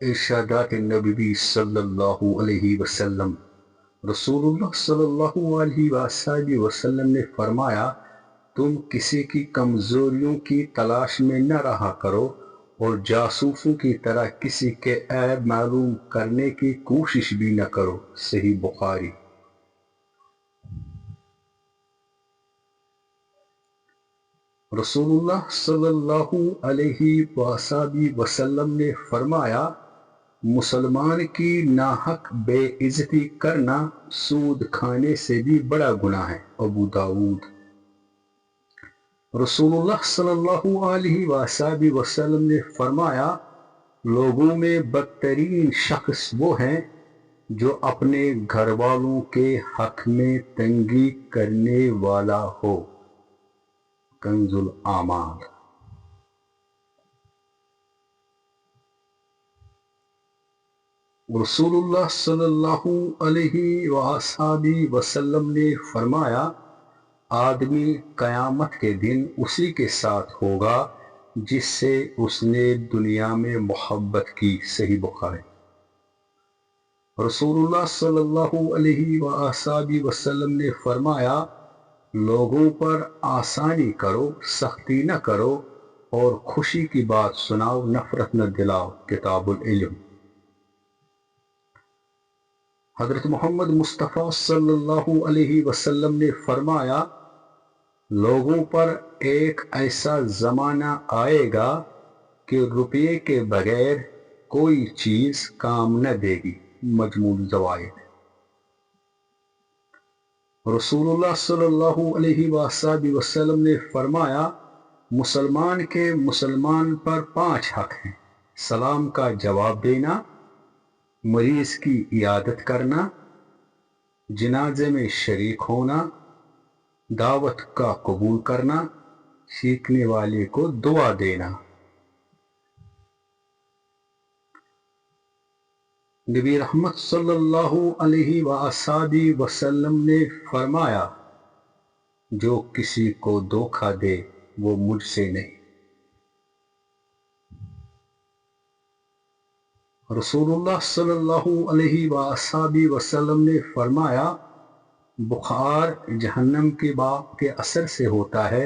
ارشادات نبی صلی اللہ علیہ وسلم۔ رسول اللہ صلی اللہ علیہ وسلم نے فرمایا، تم کسی کی کمزوریوں کی تلاش میں نہ رہا کرو اور جاسوسوں کی طرح کسی کے عیب معلوم کرنے کی کوشش بھی نہ کرو۔ صحیح بخاری۔ رسول اللہ صلی اللہ علیہ وآلہ وسلم نے فرمایا، مسلمان کی ناحق بے عزتی کرنا سود کھانے سے بھی بڑا گناہ ہے۔ ابو داؤد۔ رسول اللہ صلی اللہ علیہ وآلہ وسلم نے فرمایا، لوگوں میں بدترین شخص وہ ہیں جو اپنے گھر والوں کے حق میں تنگی کرنے والا ہو۔ کنز الاعمال۔ رسول اللہ صلی اللہ علیہ وآلہ وسلم نے فرمایا، آدمی قیامت کے دن اسی کے ساتھ ہوگا جس سے اس نے دنیا میں محبت کی۔ صحیح بخاری۔ رسول اللہ صلی اللہ علیہ وآلہ وسلم نے فرمایا، لوگوں پر آسانی کرو، سختی نہ کرو، اور خوشی کی بات سناؤ، نفرت نہ دلاؤ۔ کتاب العلم۔ حضرت محمد مصطفیٰ صلی اللہ علیہ وسلم نے فرمایا، لوگوں پر ایک ایسا زمانہ آئے گا کہ روپے کے بغیر کوئی چیز کام نہ دے گی۔ مجموع الزوائد۔ رسول اللہ صلی اللہ علیہ وآلہ وسلم نے فرمایا، مسلمان کے مسلمان پر 5 حق ہیں: سلام کا جواب دینا، مریض کی عیادت کرنا، جنازے میں شریک ہونا، دعوت کا قبول کرنا، سیکھنے والے کو دعا دینا۔ نبی رحمت صلی اللہ علیہ وآلہ وسلم نے فرمایا، جو کسی کو دھوکہ دے وہ مجھ سے نہیں۔ رسول اللہ صلی اللہ علیہ وآلہ وسلم نے فرمایا، بخار جہنم کے باپ کے اثر سے ہوتا ہے،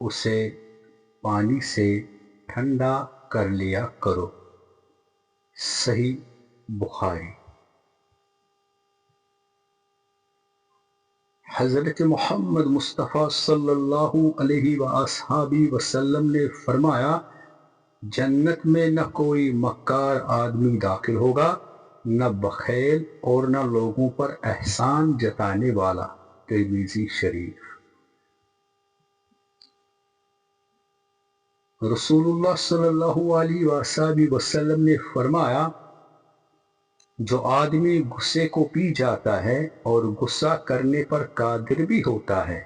اسے پانی سے ٹھنڈا کر لیا کرو۔ صحیح بخاری۔ حضرت محمد مصطفیٰ صلی اللہ علیہ وآلہ وسلم نے فرمایا، جنت میں نہ کوئی مکار آدمی داخل ہوگا، نہ بخیل اور نہ لوگوں پر احسان جتانے والا۔ ترمذی شریف۔ رسول اللہ صلی اللہ علیہ وآلہ وسلم نے فرمایا، جو آدمی غصے کو پی جاتا ہے اور غصہ کرنے پر قادر بھی ہوتا ہے،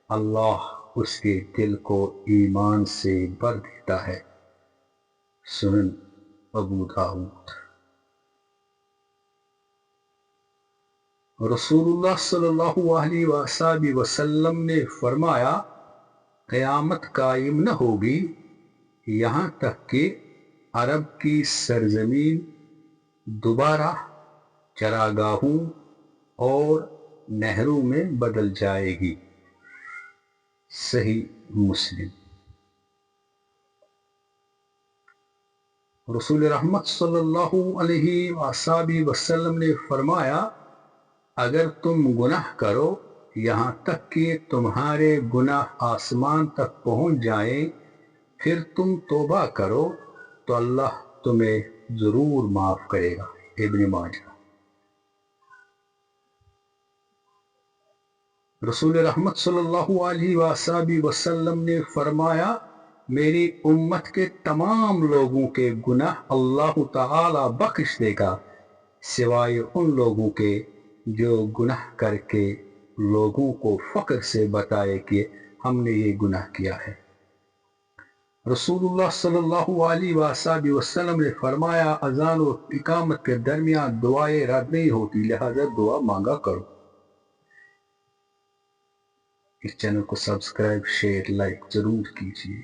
اللہ اس کے دل کو ایمان سے بھر دیتا ہے۔ سنن ابو داؤد۔ رسول اللہ صلی اللہ علیہ وآلہ وسلم نے فرمایا، قیامت قائم نہ ہوگی یہاں تک کہ عرب کی سرزمین دوبارہ چراگاہوں اور نہروں میں بدل جائے گی۔ صحیح مسلم۔ رسول رحمت صلی اللہ علیہ وآلہ وسلم نے فرمایا، اگر تم گناہ کرو یہاں تک کہ تمہارے گناہ آسمان تک پہنچ جائیں، پھر تم توبہ کرو تو اللہ تمہیں ضرور معاف کرے گا۔ ابن ماجہ۔ رسول رحمت صلی اللہ علیہ وآلہ وسلم نے فرمایا، میری امت کے تمام لوگوں کے گناہ اللہ تعالی بخش دے گا، سوائے ان لوگوں کے جو گناہ کر کے لوگوں کو فخر سے بتائے کہ ہم نے یہ گناہ کیا ہے۔ رسول اللہ صلی اللہ علیہ وآلہ وسلم نے فرمایا، اذان و اقامت کے درمیان دعائیں رد نہیں ہوتی، لہذا دعا مانگا کرو۔ اس چینل کو سبسکرائب، شیئر، لائک ضرور کیجیے۔